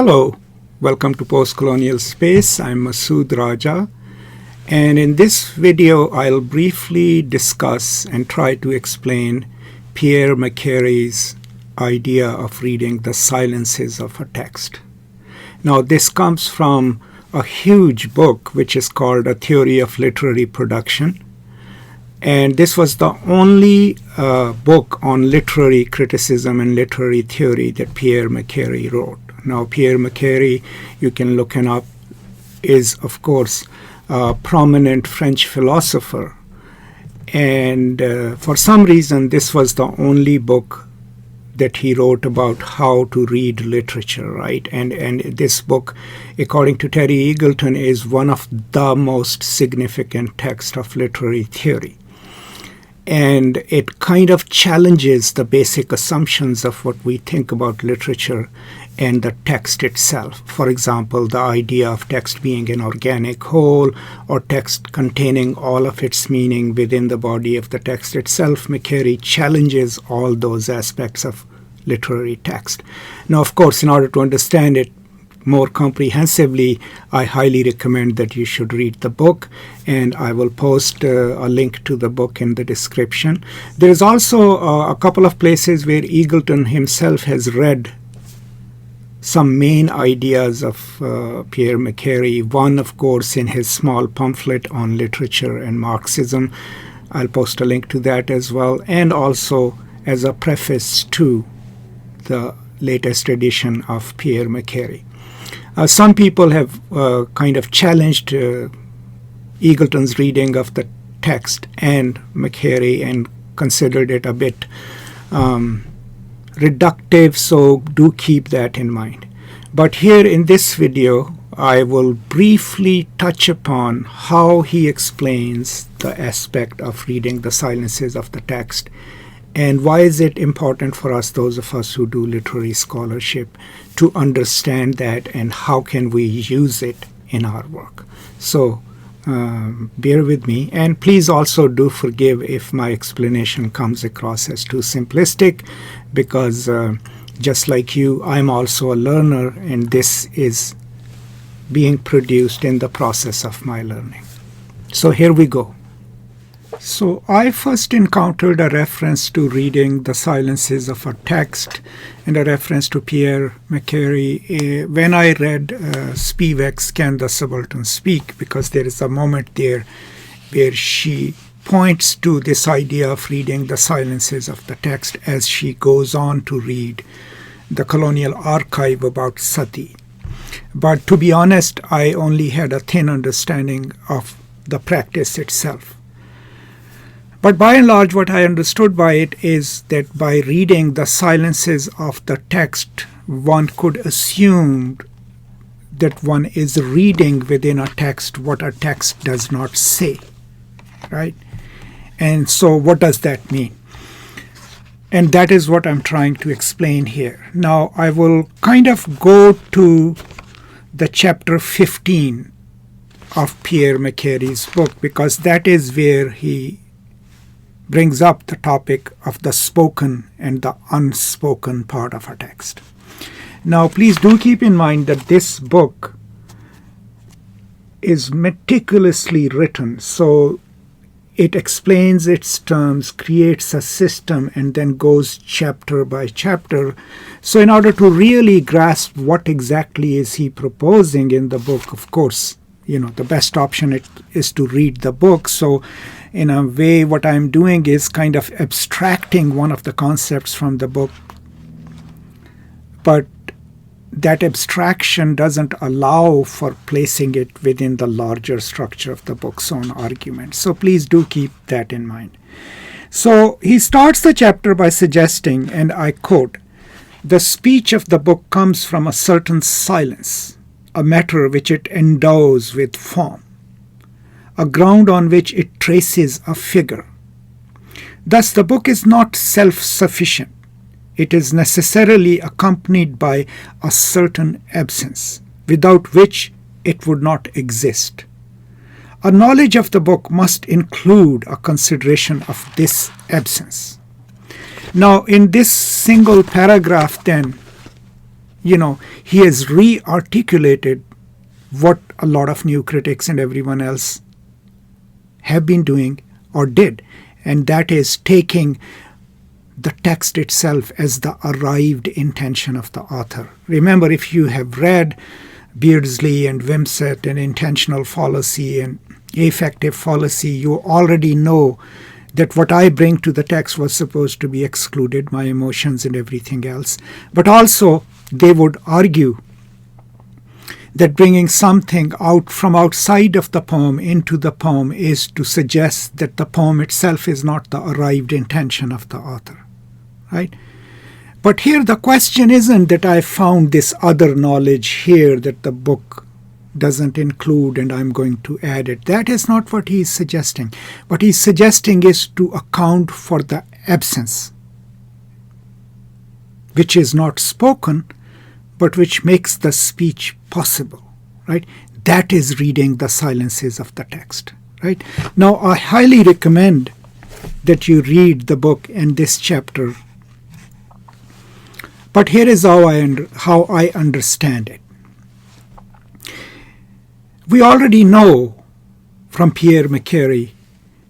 Hello, welcome to Post-Colonial Space. I'm Masood Raja, and in this video I'll briefly discuss and try to explain Pierre Macherey's idea of reading the silences of a text. Now this comes from a huge book which is called A Theory of Literary Production, and this was the only book on literary criticism and literary theory that Pierre Macherey wrote. Now Pierre Macherey, you can look him up, is of course a prominent French philosopher, and for some reason this was the only book that he wrote about how to read literature, right? And this book, according to Terry Eagleton, is one of the most significant texts of literary theory. And it kind of challenges the basic assumptions of what we think about literature and the text itself. For example, the idea of text being an organic whole, or text containing all of its meaning within the body of the text itself. Macherey challenges all those aspects of literary text. Now, of course, in order to understand it more comprehensively, I highly recommend that you should read the book, and I will post a link to the book in the description. There is also a couple of places where Eagleton himself has read some main ideas of Pierre Macherey. One, of course, in his small pamphlet on literature and Marxism. I'll post a link to that as well, and also as a preface to the latest edition of Pierre Macherey. Some people have kind of challenged Eagleton's reading of the text and Macherey and considered it a bit reductive, so do keep that in mind. But here in this video, I will briefly touch upon how he explains the aspect of reading the silences of the text, and why is it important for us, those of us who do literary scholarship, to understand that, and how can we use it in our work. So bear with me, and please also do forgive if my explanation comes across as too simplistic, because just like you, I'm also a learner, and this is being produced in the process of my learning. So here we go. So I first encountered a reference to reading the silences of a text and a reference to Pierre Macherey when I read Spivak's Can the Subaltern Speak, because there is a moment there where she points to this idea of reading the silences of the text as she goes on to read the colonial archive about Sati. But to be honest, I only had a thin understanding of the practice itself. But by and large, what I understood by it is that by reading the silences of the text, one could assume that one is reading within a text what a text does not say, right? And so what does that mean? And that is what I'm trying to explain here. Now, I will kind of go to the chapter 15 of Pierre Macherey's book, because that is where he brings up the topic of the spoken and the unspoken part of a text. Now, please do keep in mind that this book is meticulously written, so it explains its terms, creates a system, and then goes chapter by chapter. So in order to really grasp what exactly is he proposing in the book, of course, the best option is to read the book. So in a way, what I'm doing is kind of abstracting one of the concepts from the book, but that abstraction doesn't allow for placing it within the larger structure of the book's own argument. So please do keep that in mind. So he starts the chapter by suggesting, and I quote, "The speech of the book comes from a certain silence, a matter which it endows with form, a ground on which it traces a figure. Thus the book is not self-sufficient. It is necessarily accompanied by a certain absence, without which it would not exist. A knowledge of the book must include a consideration of this absence." Now, in this single paragraph, then, He has re-articulated what a lot of new critics and everyone else have been doing or did, and that is taking the text itself as the arrived intention of the author. Remember, if you have read Beardsley and Wimsatt and intentional fallacy and affective fallacy, you already know that what I bring to the text was supposed to be excluded, my emotions and everything else. But also, they would argue that bringing something out from outside of the poem into the poem is to suggest that the poem itself is not the arrived intention of the author, right? But here the question isn't that I found this other knowledge here that the book doesn't include and I'm going to add it. That is not what he's suggesting. What he's suggesting is to account for the absence, which is not spoken, but which makes the speech possible, right? That is reading the silences of the text, right? Now, I highly recommend that you read the book and this chapter. But here is how I understand it. We already know from Pierre Macherey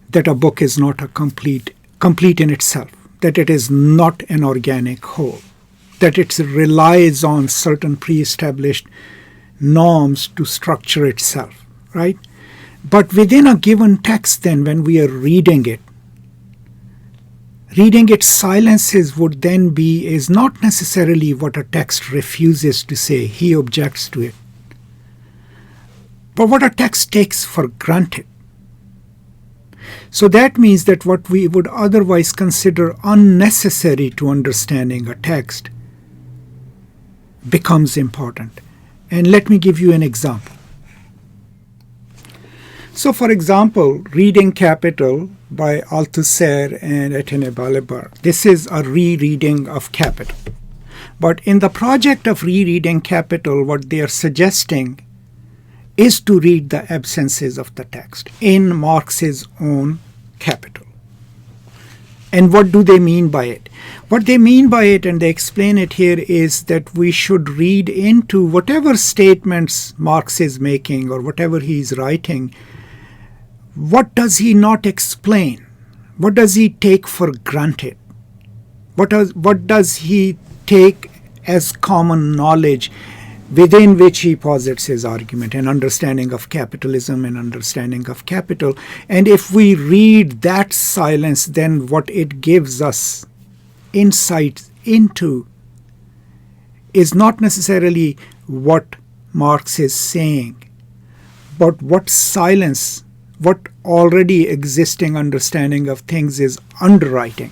that a book is not a complete in itself, that it is not an organic whole, that it relies on certain pre-established norms to structure itself, right? But within a given text then, when we are reading its silences would then is not necessarily what a text refuses to say, he objects to it, but what a text takes for granted. So that means that what we would otherwise consider unnecessary to understanding a text becomes important. And let me give you an example. So for example, Reading Capital by Althusser and Etienne Balibar. This is a rereading of Capital. But in the project of rereading Capital, what they are suggesting is to read the absences of the text in Marx's own Capital. And what do they mean by it? What they mean by it, and they explain it here, is that we should read into whatever statements Marx is making or whatever he is writing. What does he not explain? What does he take for granted? What does he take as common knowledge within which he posits his argument, an understanding of capitalism and understanding of capital? And if we read that silence, then what it gives us insight into is not necessarily what Marx is saying, but what silence, what already existing understanding of things is underwriting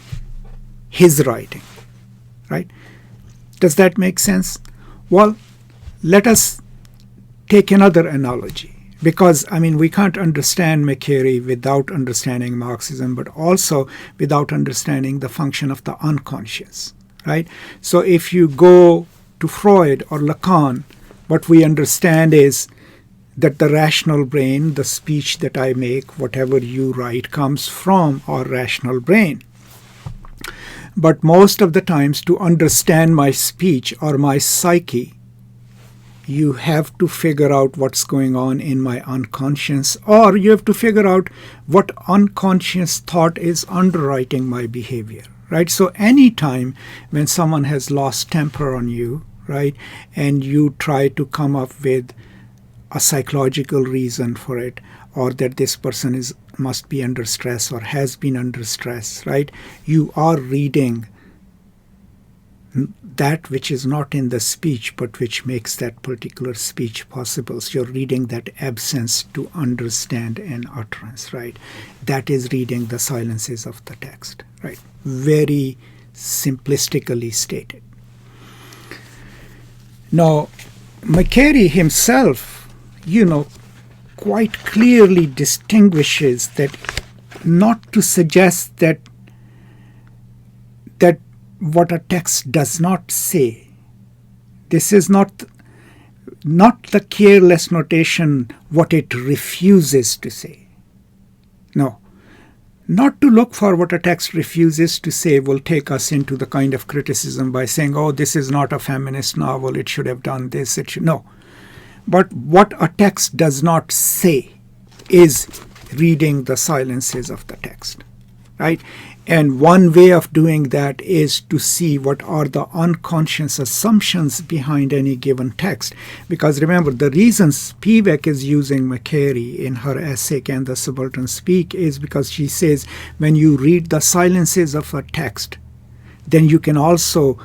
his writing, right? Does that make sense? Well, let us take another analogy, because we can't understand Macherey without understanding Marxism, but also without understanding the function of the unconscious, right? So if you go to Freud or Lacan, what we understand is that the rational brain, the speech that I make, whatever you write, comes from our rational brain. But most of the times, to understand my speech or my psyche, you have to figure out what's going on in my unconscious, or you have to figure out what unconscious thought is underwriting my behavior, right? So anytime when someone has lost temper on you, right, and you try to come up with a psychological reason for it, or that this person must be under stress or has been under stress, right, you are reading that which is not in the speech, but which makes that particular speech possible. So you're reading that absence to understand an utterance, right? That is reading the silences of the text, right? Very simplistically stated. Now, Macherey himself, quite clearly distinguishes that, not to suggest that what a text does not say. This is not the careless notation, what it refuses to say. No. Not to look for what a text refuses to say will take us into the kind of criticism by saying, oh, this is not a feminist novel, it should have done this, it should. No. But what a text does not say is reading the silences of the text, right? And one way of doing that is to see what are the unconscious assumptions behind any given text. Because remember, the reasons Peirre is using Macherey in her essay, Can the Subaltern Speak, is because she says when you read the silences of a text, then you can also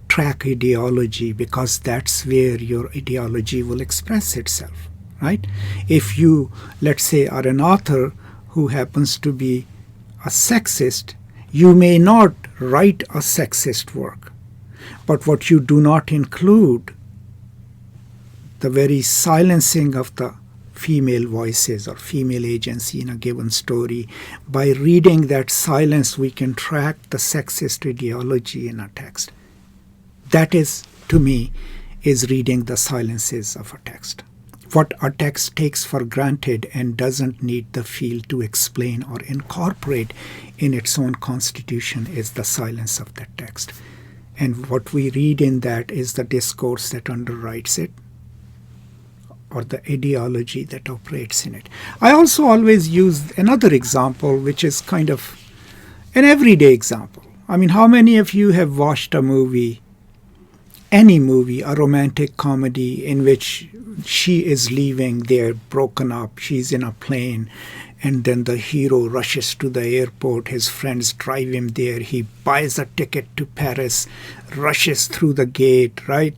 track ideology, because that's where your ideology will express itself, right? If you, let's say, are an author who happens to be a sexist, you may not write a sexist work. But what you do not include, the very silencing of the female voices or female agency in a given story. By reading that silence, we can track the sexist ideology in a text. That is, to me, is reading the silences of a text. What a text takes for granted and doesn't need the field to explain or incorporate in its own constitution is the silence of that text. And what we read in that is the discourse that underwrites it, or the ideology that operates in it. I also always use another example, which is kind of an everyday example. I mean, how many of you have watched a movie, any movie, a romantic comedy in which she is leaving, they're broken up, she's in a plane, and then the hero rushes to the airport, his friends drive him there, he buys a ticket to Paris, rushes through the gate, right,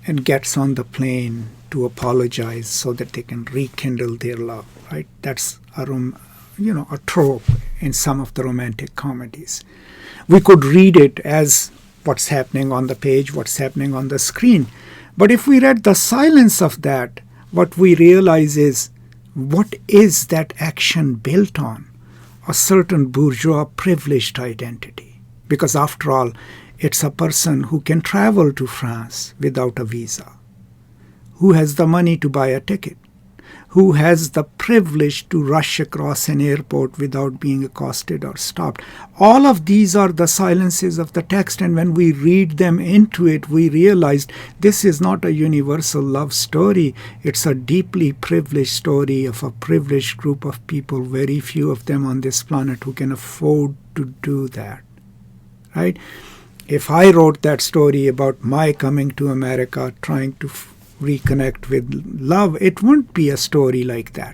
and gets on the plane to apologize so that they can rekindle their love, right? That's a trope in some of the romantic comedies. We could read it as what's happening on the page, what's happening on the screen. But if we read the silence of that, what we realize is, what is that action built on? A certain bourgeois privileged identity. Because after all, it's a person who can travel to France without a visa, who has the money to buy a ticket, who has the privilege to rush across an airport without being accosted or stopped. All of these are the silences of the text, and when we read them into it, we realize this is not a universal love story. It's a deeply privileged story of a privileged group of people, very few of them on this planet who can afford to do that, right? If I wrote that story about my coming to America, trying to reconnect with love, it wouldn't be a story like that.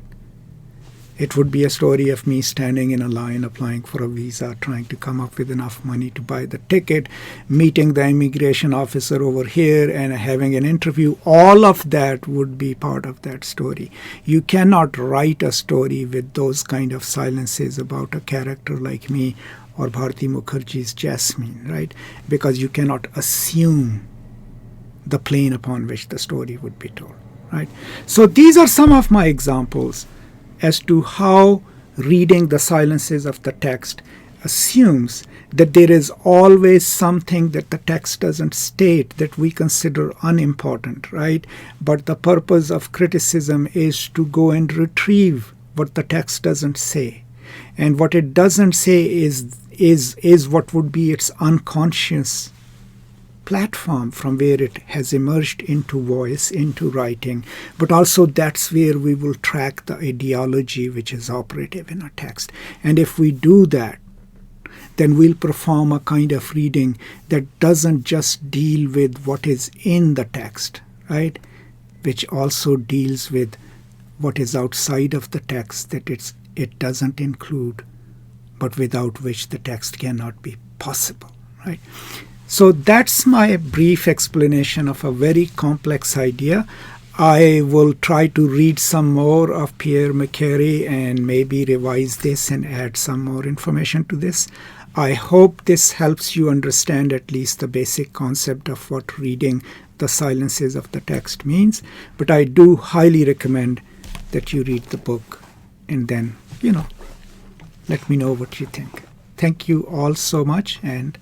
It would be a story of me standing in a line, applying for a visa, trying to come up with enough money to buy the ticket, meeting the immigration officer over here and having an interview. All of that would be part of that story. You cannot write a story with those kind of silences about a character like me or Bharati Mukherjee's Jasmine, right? Because you cannot assume the plane upon which the story would be told, right? So these are some of my examples as to how reading the silences of the text assumes that there is always something that the text doesn't state that we consider unimportant, right? But the purpose of criticism is to go and retrieve what the text doesn't say. And what it doesn't say is what would be its unconscious platform from where it has emerged into voice, into writing, but also that's where we will track the ideology which is operative in a text. And if we do that, then we'll perform a kind of reading that doesn't just deal with what is in the text, right? Which also deals with what is outside of the text that it doesn't include, but without which the text cannot be possible, right? So that's my brief explanation of a very complex idea. I will try to read some more of Pierre Macherey and maybe revise this and add some more information to this. I hope this helps you understand at least the basic concept of what reading the silences of the text means. But I do highly recommend that you read the book and then, let me know what you think. Thank you all so much, and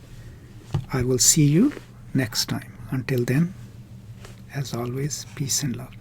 I will see you next time. Until then, as always, peace and love.